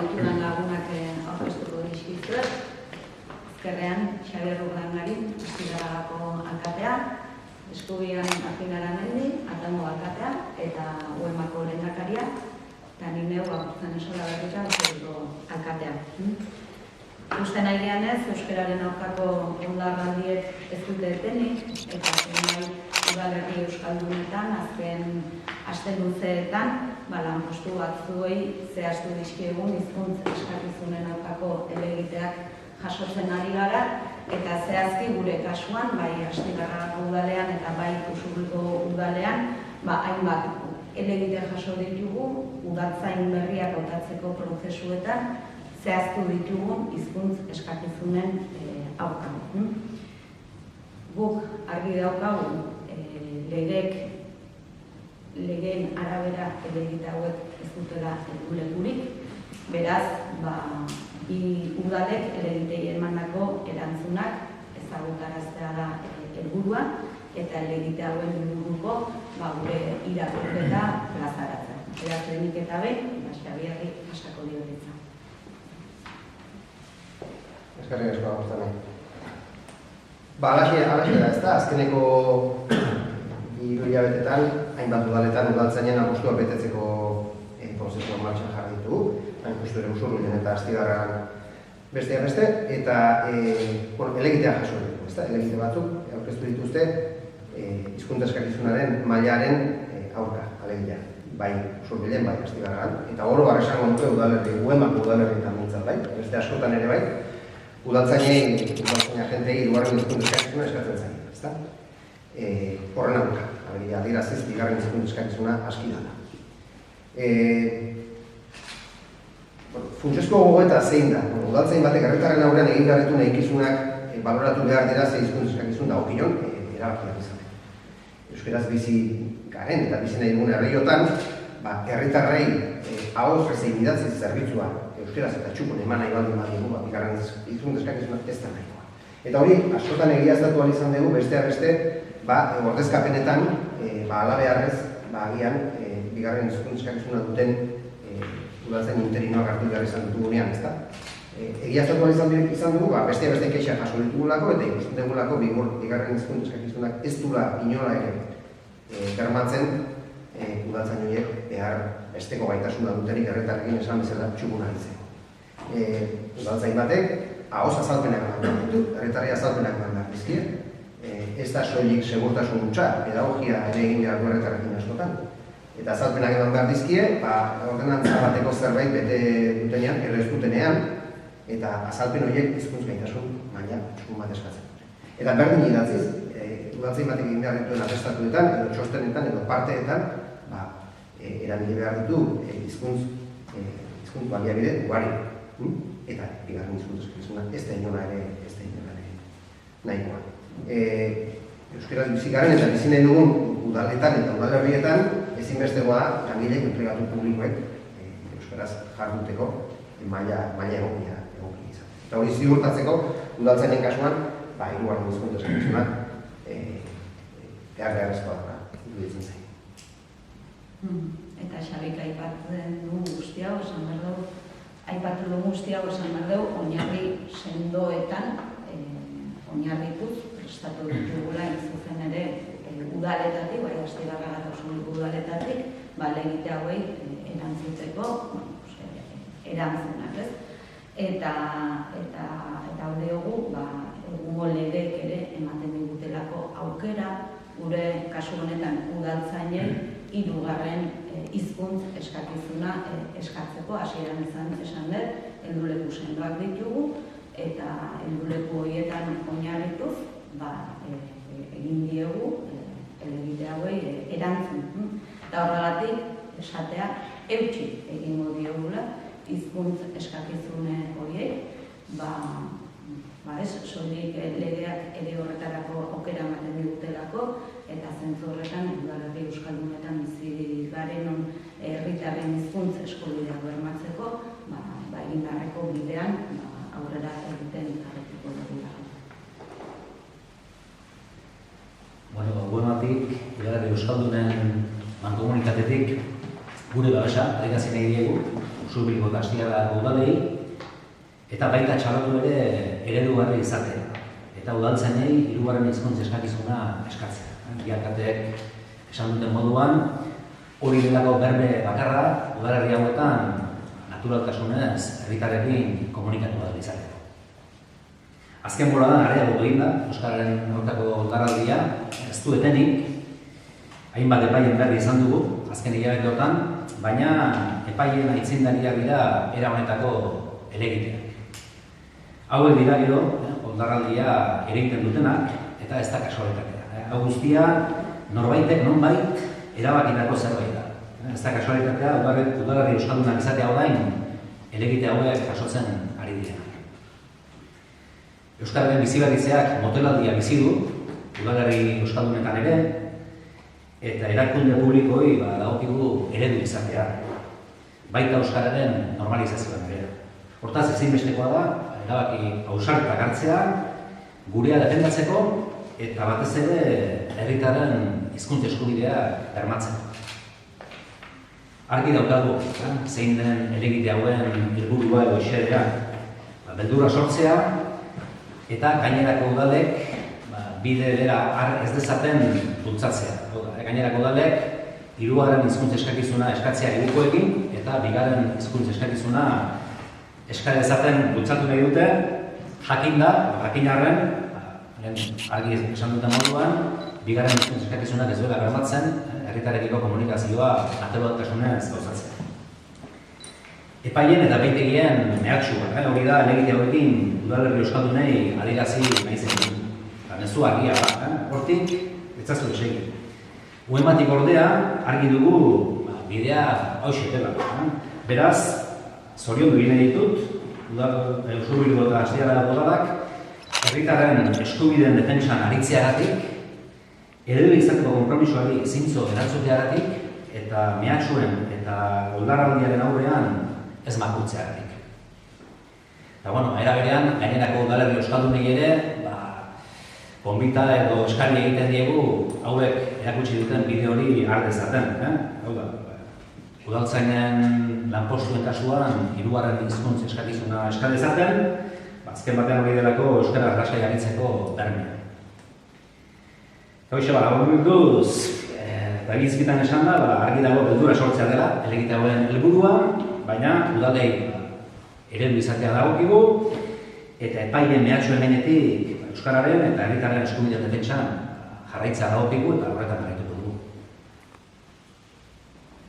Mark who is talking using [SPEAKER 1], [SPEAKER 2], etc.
[SPEAKER 1] ditudan lagunak aurkeztuko dizkizuet. Ezkerrean, Xabier Urdangarin, Astigarragako alkatea, Eskubian Martin Aramendi, Atango alkatea, eta UEMako lehendakaria, eta ni neu Agustin Esola Berrika, Euskadiko alkatea. Uste nahi gehanez, euskararen aurkako ondarraldiek ez dute etenik, eta zenai udalerri euskaldunetan, azken aste luzeetan, lanpostu batzuei zehaztu dizkiegun hizkuntz eskakizunen aurkako helegiteak jasotzen ari gara, eta zehazki gure kasuan, bai Astigarragako udalean eta bai Usurbilgo udalean, hainbat helegite jaso ditugu, udaltzain berriak hautatzeko prozesuetan, zehaztu ditugun hizkuntz eskakizunen aurka. Guk argi daukagu legeen arabera helegite hauek ez dutela helburulekurik, beraz, udalek helegitei emandako erantzunak ezagutaraztea da helburua, eta helegite hauen inguruko gure irakurketa plazaratzen. Beraz, lehenik eta behin, Xabierri pasako diotitza.
[SPEAKER 2] Eskerrik asko, Agustin. Alaxe da, ez da, azkeneko 3 hilabetetan, hainbat udaletan udaltzainen apustuak betetzeko prozesua martxan jarri ditugu, hain justu ere Usurbilen eta Astigarragan besteak beste, eta helegitea jaso dugu, ez da, helegite batzuk aurkeztu dituzte hizkuntza eskakizunaren mailaren aurka, alegia, bai Usurbilen, bai Astigarragan, eta oro esango nuke udalerri, UEMako udalerrietan mintzat bai, beste askotan ere bai, udaltzainei agentei hirugarren hizkuntza eskakizuna eskatzen zaio, ezta? Horren aurka, adieraziz, bigarren hizkuntza eskakizuna aski dela. Funtsezko gogoeta zein da? Udaltzain batek herritarren aurrean egin behar ditu nahikizunak baloratu behar dira ze hizkuntza eskakizun dagokion erabakiak izateko. Euskaraz bizi garen eta bizi nahi dugun herriotan, herritarrei ahoz zein idatzi zerbitzua euskaraz eta txukun eman nahi baldin badiegu, bigarren hizkuntza eskakizuna ez da nahikoa. Eta hori, askotan egiaztatu ahal izan dugu, besteak beste, ordezkapenetan, ala beharrez, agian, bigarren hizkuntza eskakizuna duten udaltzain interinoak hartu behar izan ditugunean, ezta? Egiaztatu ahal izan dugu, besteak beste keixa jaso ditugulako, eta ikusten dugulako, bigarren hizkuntza eskakizunak ez dula inola ere bermatzen udaltzain horiek behar besteko gaitasuna duterik herritarrekin esan bezala txukuna izango. Udaltzain batek, ahoz azalpenak eman ditu, herritarri azalpenak eman dizkie, ez da soilik segurtasun hutsa, pedagogia ere egin behar du herritarrekin askotan. Eta azalpenak eman behar dizkie, ordenantza bateko zerbait bete dutenean, edo ez dutenean, eta azalpen horiek hizkuntz gaitasun maila txukun bat eskatzen dute. Eta berdin idatziz, udaltzain batek egin behar dituen atestatuetan, edo txostenetan, edo parteetan, erabili behar ditu hizkuntz baliabide ugari. Eta bigarren hizkuntza eskakizuna ez da inora ere nahikoa. Euskaraz bizi garen eta bizi nahi dugun udaletan eta udalerrietan ezinbestegoa langileek enplegatu publikoek euskaraz jarduteko maila egokia izan. Eta hori ziurtatzeko udaltzainen kasuan, hirugarren hizkuntza eskakizunak beharrezkoa da iruditzen zaio.
[SPEAKER 1] Eta Xabik aipatzen du guztia, esan behar dugu, aipatu dugu guztia, esan behar dugu, oinarri sendoetan, oinarrituz, prestatu ditugula zuzen ere udaletatik, bai Astigarraga eta Usurbilgo udaletatik, helegite hauei erantzuteko erantzunak, ez? Eta hau diogu, egungo legeek ere ematen digutelako aukera, gure kasu honetan udaltzainei hirugarren hizkuntz eskakizuna eskatzeko, hasieran esan dut, helduleku sendoak ditugu, eta helduleku horietan oinarrituz, egin diegu helegite hauei erantzun. Eta horregatik esatea eutsi egingo diegula hizkuntz eskakizune horiei, soilik legeak ere horretarako aukera ematen digutelako, eta zentzu horretan udalerri euskaldunetan bizi garen herritarren hizkuntz eskubidea bermatzeko, egin beharreko bidean aurrera egiten jarraituko dugu.
[SPEAKER 3] Buenoatik, udalerri euskaldunen mankomunitatetik gure babesa adierazten nahi diegu, Usurbilgo eta Astigarragako udalei, eta baita txalotu ere eredugarri izatea. Eta udaltzainei hirugarren hizkuntza eskakizuna eskatzea. Bialkateek esan duten moduan, hori delako berbe bakarra, udalerri hauetan naturaltasunez herritarrekin komunikatu da izateko. Azken boladan areagotu egin da, euskararen aurkako oldarraldia, ez du etenik, hainbat epaien berri izan dugu, azken hilabeteotan, baina epaien aitzindariak dira era honetako helegiteak. Hauek dira gero, oldarraldia egiten dutenak, eta ez da kasualitatea. Hau guztia, norbaitek nonbait erabakitako zerbait da. Ez da kasualitatea, udalerri euskaldunak izatea orain, helegite hauek jasotzen ari dira. Euskararen biziberritzeak motelaldia bizi du, udalerri euskaldunetan ere, eta erakunde publikoi dagokigu eredu izatea, baita euskararen normalizazioan ere. Hortaz, ezinbestekoa da, erabaki ausartak hartzea, gurea defendatzeko, eta batez ere herritarren hizkuntza eskubideak bermatzeko. Argi daukagu, zein den helegite hauen helburua edo xedea, beldurra sortzea, eta gainerako udalek bide bera har ez dezaten bultzatzea. Gainerako udalek hirugarren hizkuntza eskakizuna eskatzea hirukoekin eta bigarren hizkuntza eskakizuna eska dezaten bultzatu nahi dute, jakin arren, argi esan duten moduan, bigarren hizkuntza eskakizunak ez duela bermatzen herritarekiko komunikazioa naturaltasunez gauzatzea. Epaien eta beitegien mehatxua, hori da helegite hauekin udalerri euskaldunei adierazi nahi zen. Mezu argia da, hortik etzazu desegin. Uematik ordea, argi dugu bidea hauxe dela. Beraz, zoriondu egin ditut, Usurbilgo eta Astigarragako udalak, herritarren eskubideen defentsan aritzeagatik, eredu izateko konpromisoari zintzo erantzuteagatik, eta mehatxuen eta oldarraldiaren aurrean ez makurtzeagatik. Eta, era berean, gainerako udalerri euskaldunei ere, konbita edo eskari egiten diegu hauek erakutsi duten bideo hori har dezaten. Hau da, udaltzainen lanpostuen kasuan hirugarren hizkuntza eskakizuna eska dezaten, azken batean hori delako euskara lasai aritzeko bermea. Hoxe laburbilduz, eta gizkitan esan da, argi dago beldurra sortzea dela, helegite hauen helburua, baina udalei eredu izatea dagokigu, eta epaien mehatxu hemenetik euskararen eta herritarren eskubideen defentsan jarraitzea dagokigu eta horretan